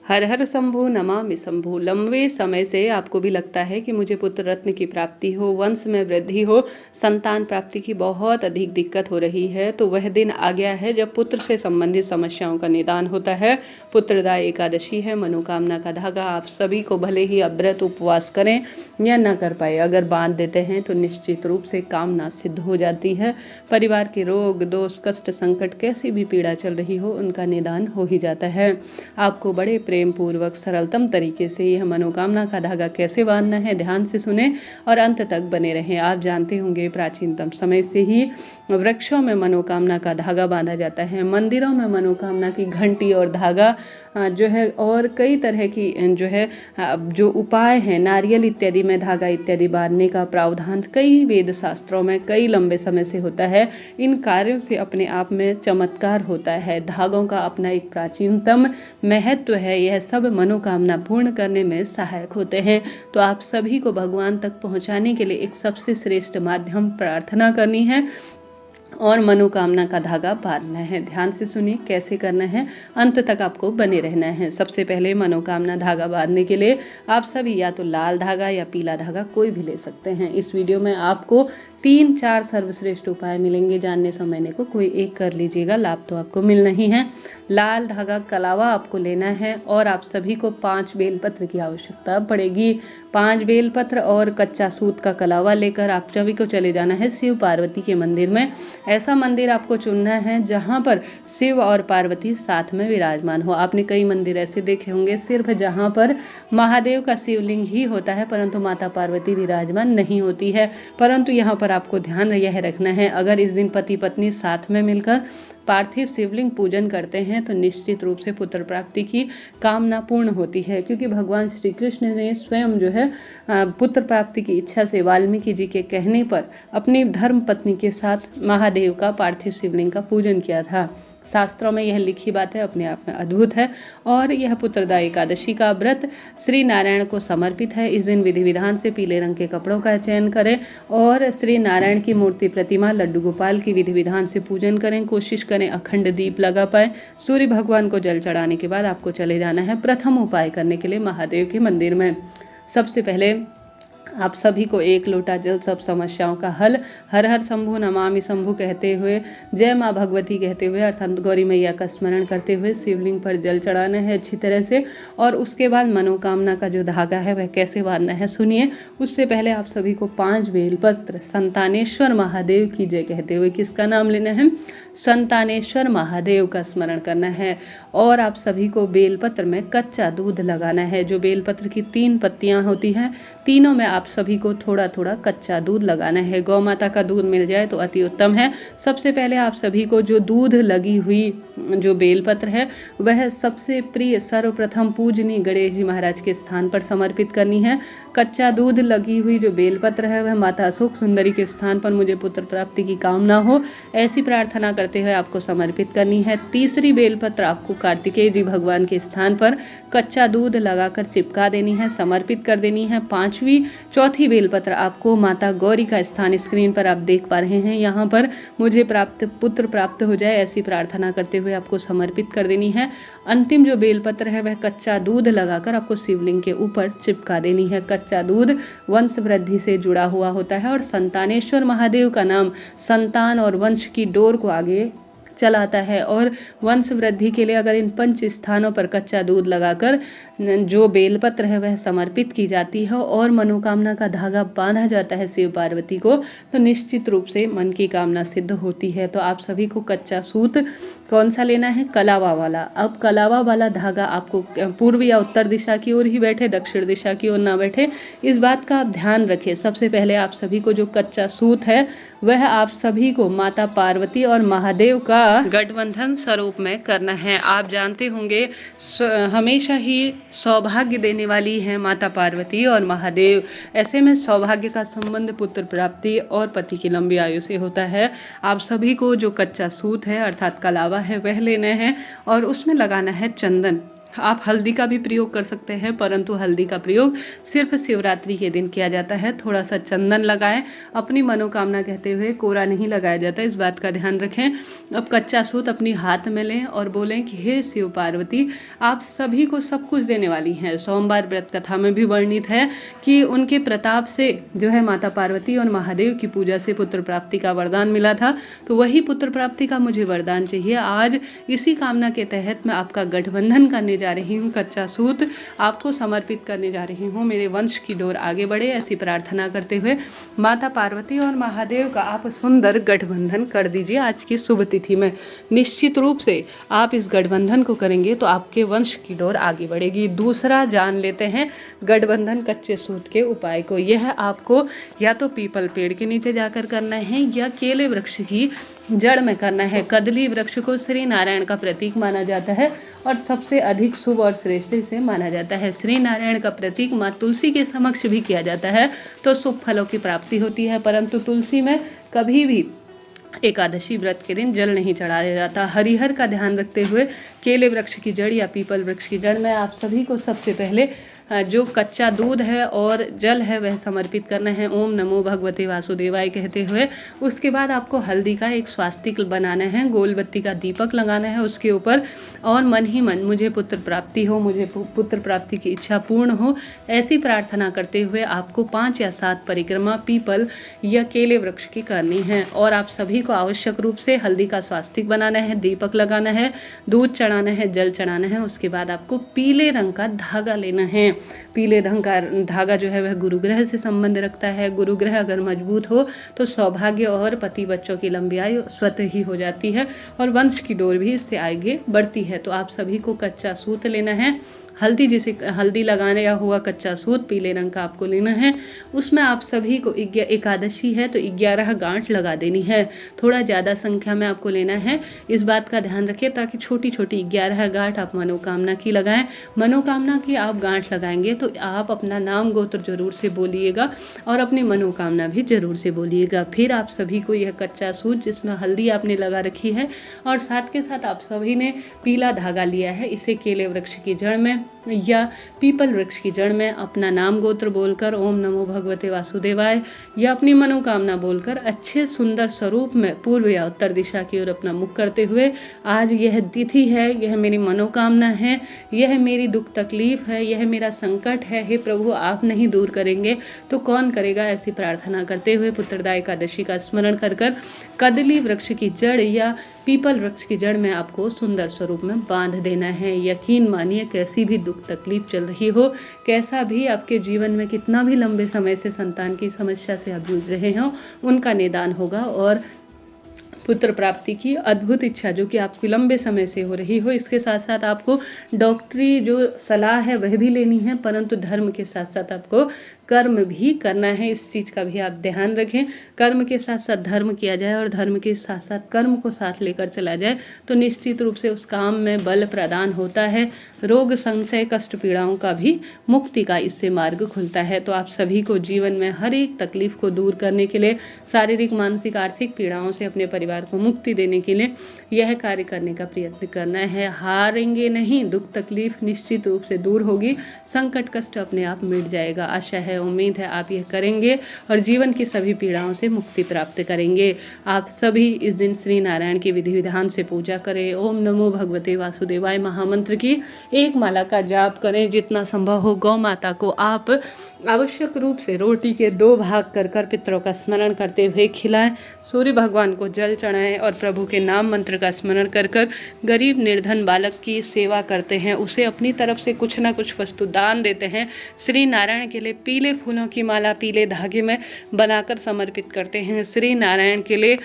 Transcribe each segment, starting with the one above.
हर हर शंभु नमामि शंभु। लंबे समय से आपको भी लगता है कि मुझे पुत्र रत्न की प्राप्ति हो, वंश में वृद्धि हो, संतान प्राप्ति की बहुत अधिक दिक्कत हो रही है, तो वह दिन आ गया है जब पुत्र से संबंधित समस्याओं का निदान होता है। पुत्रदा एकादशी है, मनोकामना का धागा। आप सभी को भले ही आप व्रत उपवास करें या न कर पाए, अगर बांध देते हैं तो निश्चित रूप से कामना सिद्ध हो जाती है। परिवार के रोग दोष कष्ट संकट कैसी भी पीड़ा चल रही हो, उनका निदान हो ही जाता है। आपको बड़े प्रेम पूर्वक सरलतम तरीके से यह मनोकामना का धागा कैसे बांधना है, ध्यान से सुने और अंत तक बने रहें। आप जानते होंगे प्राचीनतम समय से ही वृक्षों में मनोकामना का धागा बांधा जाता है, मंदिरों में मनोकामना की घंटी और धागा जो है, और कई तरह की जो है जो उपाय हैं, नारियल इत्यादि में धागा इत्यादि बांधने का प्रावधान कई वेद शास्त्रों में कई लंबे समय से होता है। इन कार्यों से अपने आप में चमत्कार होता है। धागों का अपना एक प्राचीनतम महत्व है। यह सब मनोकामना पूर्ण करने में सहायक होते हैं। तो आप सभी को भगवान तक पहुंचाने के लिए एक सबसे श्रेष्ठ माध्यम प्रार्थना करनी है और मनोकामना का धागा बांधना है। ध्यान से सुनिए कैसे करना है, अंत तक आपको बने रहना है। सबसे पहले मनोकामना धागा बांधने के लिए आप सभी या तो लाल धागा या पीला धागा कोई भी ले सकते हैं। इस वीडियो में आपको 3-4 सर्वश्रेष्ठ उपाय मिलेंगे। जानने समझने को कोई एक कर लीजिएगा, लाभ तो आपको मिलना ही है। लाल धागा कलावा आपको लेना है और आप सभी को 5 बेलपत्र की आवश्यकता पड़ेगी। 5 बेलपत्र और कच्चा सूत का कलावा लेकर आप सभी को चले जाना है शिव पार्वती के मंदिर में। ऐसा मंदिर आपको चुनना है जहाँ पर शिव और पार्वती साथ में विराजमान हो। आपने कई मंदिर ऐसे देखे होंगे सिर्फ जहाँ पर महादेव का शिवलिंग ही होता है परंतु माता पार्वती विराजमान नहीं होती है। परंतु यहाँ पर आपको ध्यान यह रखना है, अगर इस दिन पति पत्नी साथ में मिलकर पार्थिव शिवलिंग पूजन करते हैं तो निश्चित रूप से पुत्र प्राप्ति की कामना पूर्ण होती है, क्योंकि भगवान श्री कृष्ण ने स्वयं जो है पुत्र प्राप्ति की इच्छा से वाल्मीकि जी के कहने पर अपनी धर्म पत्नी के साथ महादेव का पार्थिव शिवलिंग का पूजन किया था। शास्त्रों में यह लिखी बात है, अपने आप में अद्भुत है। और यह पुत्रदा एकादशी का व्रत श्री नारायण को समर्पित है। इस दिन विधि विधान से पीले रंग के कपड़ों का चयन करें और श्री नारायण की मूर्ति प्रतिमा लड्डू गोपाल की विधि विधान से पूजन करें। कोशिश करें अखंड दीप लगा पाए। सूर्य भगवान को जल चढ़ाने के बाद आपको चले जाना है प्रथम उपाय करने के लिए महादेव के मंदिर में। सबसे पहले आप सभी को 1 लोटा जल सब समस्याओं का हल हर हर शंभु नमामि शंभु कहते हुए, जय माँ भगवती कहते हुए अर्थात गौरी मैया का स्मरण करते हुए शिवलिंग पर जल चढ़ाना है अच्छी तरह से। और उसके बाद मनोकामना का जो धागा है वह कैसे बांधना है सुनिए। उससे पहले आप सभी को 5 बेलपत्र संतानेश्वर महादेव की जय कहते हुए, किसका नाम लेना है, संतानेश्वर महादेव का स्मरण करना है। और आप सभी को बेलपत्र में कच्चा दूध लगाना है। जो बेलपत्र की 3 पत्तियां होती हैं, तीनों में आप सभी को थोड़ा थोड़ा कच्चा दूध लगाना है। गौ माता का दूध मिल जाए तो अति उत्तम है। सबसे पहले आप सभी को जो दूध लगी हुई जो बेलपत्र है वह सबसे प्रिय सर्वप्रथम पूजनीय गणेश जी महाराज के स्थान पर समर्पित करनी है। कच्चा दूध लगी हुई जो बेलपत्र है वह माता अशोक सुंदरी के स्थान पर मुझे पुत्र प्राप्ति की कामना हो ऐसी प्रार्थना करते हुए आपको समर्पित करनी है। तीसरी बेलपत्र आपको कार्तिकेय जी भगवान के स्थान पर कच्चा दूध लगाकर चिपका देनी है, समर्पित कर देनी है। चौथी बेलपत्र आपको माता गौरी का स्थान स्क्रीन पर आप देख पा रहे हैं, यहाँ पर मुझे पुत्र प्राप्त हो जाए ऐसी प्रार्थना करते हुए आपको समर्पित कर देनी है। अंतिम जो बेलपत्र है वह कच्चा दूध लगाकर आपको शिवलिंग के ऊपर चिपका देनी है। कच्चा दूध वंश वृद्धि से जुड़ा हुआ होता है और संतानेश्वर महादेव का नाम संतान और वंश की डोर को आगे चलाता है। और वंश वृद्धि के लिए अगर इन 5 स्थानों पर कच्चा दूध लगाकर जो बेलपत्र है वह समर्पित की जाती है और मनोकामना का धागा बांधा जाता है शिव पार्वती को, तो निश्चित रूप से मन की कामना सिद्ध होती है। तो आप सभी को कच्चा सूत कौन सा लेना है, कलावा वाला। अब कलावा वाला धागा आपको पूर्व या उत्तर दिशा की ओर ही बैठे, दक्षिण दिशा की ओर ना बैठे, इस बात का आप ध्यान रखें। सबसे पहले आप सभी को जो कच्चा सूत है वह आप सभी को माता पार्वती और महादेव का गठबंधन स्वरूप में करना है। आप जानते होंगे हमेशा ही सौभाग्य देने वाली है माता पार्वती और महादेव। ऐसे में सौभाग्य का संबंध पुत्र प्राप्ति और पति की लंबी आयु से होता है। आप सभी को जो कच्चा सूत है अर्थात कलावा है वह लेना है और उसमें लगाना है चंदन। आप हल्दी का भी प्रयोग कर सकते हैं, परंतु हल्दी का प्रयोग सिर्फ शिवरात्रि के दिन किया जाता है। थोड़ा सा चंदन लगाएं, अपनी मनोकामना कहते हुए कोरा नहीं लगाया जाता, इस बात का ध्यान रखें। अब कच्चा सूत अपनी हाथ में लें और बोलें कि हे शिव पार्वती, आप सभी को सब कुछ देने वाली हैं। सोमवार व्रत कथा में भी वर्णित है कि उनके प्रताप से जो है माता पार्वती और महादेव की पूजा से पुत्र प्राप्ति का वरदान मिला था, तो वही पुत्र प्राप्ति का मुझे वरदान चाहिए। आज इसी कामना के तहत मैं आपका गठबंधन करने जा रही हूँ, कच्चा सूत आपको समर्पित करने जा रही हूँ। मेरे वंश की डोर आगे बढ़े, ऐसी प्रार्थना करते हुए माता पार्वती और महादेव का आप सुंदर गठबंधन कर दीजिए। आज की शुभ तिथि में निश्चित रूप से आप इस गठबंधन को करेंगे तो आपके वंश की डोर आगे बढ़ेगी। दूसरा जान लेते हैं गठबंधन कच्चे सूत के उपाय को। यह आपको या तो पीपल पेड़ के नीचे जाकर करना है या केले वृक्ष की जड़ में करना है। कदली वृक्ष को श्री नारायण का प्रतीक माना जाता है और सबसे अधिक शुभ और श्रेष्ठ इसे माना जाता है। श्री नारायण का प्रतीक माँ तुलसी के समक्ष भी किया जाता है तो शुभ फलों की प्राप्ति होती है, परंतु तुलसी में कभी भी एकादशी व्रत के दिन जल नहीं चढ़ाया जाता। हरिहर का ध्यान रखते हुए केले वृक्ष की जड़ या पीपल वृक्ष की जड़ में आप सभी को सबसे पहले जो कच्चा दूध है और जल है वह समर्पित करना है, ओम नमो भगवते वासुदेवाय कहते हुए। उसके बाद आपको हल्दी का एक स्वास्तिक बनाना है, गोल बत्ती का दीपक लगाना है उसके ऊपर, और मन ही मन मुझे पुत्र प्राप्ति हो, मुझे पुत्र प्राप्ति की इच्छा पूर्ण हो, ऐसी प्रार्थना करते हुए आपको 5 या 7 परिक्रमा पीपल या केले वृक्ष की करनी है। और आप सभी को आवश्यक रूप से हल्दी का स्वास्तिक बनाना है, दीपक लगाना है, दूध चढ़ाना है, जल चढ़ाना है। उसके बाद आपको पीले रंग का धागा लेना है। पीले रंग का धागा जो है वह गुरु ग्रह से संबंध रखता है। गुरु ग्रह अगर मजबूत हो तो सौभाग्य और पति बच्चों की लंबी आयु स्वतः ही हो जाती है और वंश की डोर भी इससे आगे बढ़ती है। तो आप सभी को कच्चा सूत लेना है, हल्दी जिसे हल्दी लगाने या हुआ कच्चा सूत पीले रंग का आपको लेना है। उसमें आप सभी को एकादशी है तो 11 गांठ लगा देनी है। थोड़ा ज़्यादा संख्या में आपको लेना है, इस बात का ध्यान रखें ताकि छोटी छोटी 11 गांठ आप मनोकामना की लगाएं। मनोकामना की आप गांठ लगाएंगे तो आप अपना नाम गोत्र जरूर से बोलिएगा और अपनी मनोकामना भी जरूर से बोलिएगा। फिर आप सभी को यह कच्चा सूत जिसमें हल्दी आपने लगा रखी है और साथ के साथ आप सभी ने पीला धागा लिया है, इसे केले वृक्ष की जड़ में या पीपल वृक्ष की जड़ में अपना नाम गोत्र बोलकर ओम नमो भगवते वासुदेवाय या अपनी मनोकामना बोलकर अच्छे सुंदर स्वरूप में पूर्व या उत्तर दिशा की ओर अपना मुख करते हुए, आज यह तिथि है, यह मेरी मनोकामना है, यह मेरी दुख तकलीफ है, यह मेरा संकट है, हे प्रभु आप नहीं दूर करेंगे तो कौन करेगा, ऐसी प्रार्थना करते हुए पुत्रदा एकादशी का स्मरण कर कर कदली वृक्ष की जड़ या पीपल वृक्ष की जड़ में आपको सुंदर स्वरूप में बांध देना है। यकीन मानिए कैसी भी दुख तकलीफ चल रही हो, कैसा भी आपके जीवन में कितना भी लंबे समय से संतान की समस्या से आप जूझ रहे हो, उनका निदान होगा और पुत्र प्राप्ति की अद्भुत इच्छा जो कि आपकी लंबे समय से हो रही हो। इसके साथ साथ आपको डॉक्टरी जो सलाह है वह भी लेनी है, परंतु धर्म के साथ साथ आपको कर्म भी करना है। इस चीज़ का भी आप ध्यान रखें, कर्म के साथ साथ धर्म किया जाए और धर्म के साथ साथ कर्म को साथ लेकर चला जाए तो निश्चित रूप से उस काम में बल प्रदान होता है। रोग संशय कष्ट पीड़ाओं का भी मुक्ति का इससे मार्ग खुलता है। तो आप सभी को जीवन में हर एक तकलीफ को दूर करने के लिए, शारीरिक मानसिक आर्थिक पीड़ाओं से अपने परिवार को मुक्ति देने के लिए यह कार्य करने का प्रयत्न करना है। हारेंगे नहीं, दुख तकलीफ निश्चित रूप से दूर होगी, संकट कष्ट अपने आप मिट जाएगा। आशा है, उम्मीद है आप यह करेंगे और जीवन की सभी पीड़ाओं से मुक्ति प्राप्त करेंगे। आप सभी इस दिन श्री नारायण की विधि विधान से पूजा करें। ओम नमो भगवते वासुदेवाय महामंत्र की एक माला का जाप करें। जितना संभव हो गौ माता को आप आवश्यक रूप से रोटी के 2 भाग कर कर पितरों का स्मरण करते हुए खिलाएं। सूर्य भगवान को जल चढ़ाएं और प्रभु के नाम मंत्र का स्मरण कर कर गरीब निर्धन बालक की सेवा करते हैं, उसे अपनी तरफ से कुछ ना कुछ वस्तु दान देते हैं। श्री नारायण के लिए पीले फूलों की माला पीले धागे में बनाकर समर्पित करते हैं। श्री नारायण के लिए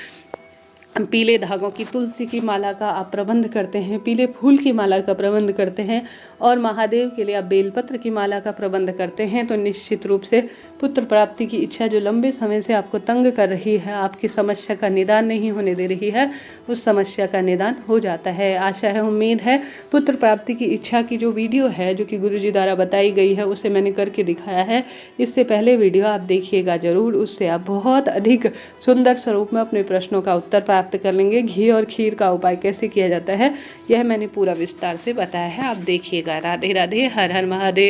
पीले धागों की तुलसी की माला का आप प्रबंध करते हैं, पीले फूल की माला का प्रबंध करते हैं और महादेव के लिए आप बेलपत्र की माला का प्रबंध करते हैं तो निश्चित रूप से पुत्र प्राप्ति की इच्छा जो लंबे समय से आपको तंग कर रही है, आपकी समस्या का निदान नहीं होने दे रही है, उस समस्या का निदान हो जाता है। आशा है, उम्मीद है पुत्र प्राप्ति की इच्छा की जो वीडियो है जो कि गुरुजी द्वारा बताई गई है उसे मैंने करके दिखाया है। इससे पहले वीडियो आप देखिएगा ज़रूर, उससे आप बहुत अधिक सुंदर स्वरूप में अपने प्रश्नों का उत्तर प्राप्त कर लेंगे। घी और खीर का उपाय कैसे किया जाता है यह मैंने पूरा विस्तार से बताया है, आप देखिएगा। राधे राधे, हर हर महादेव।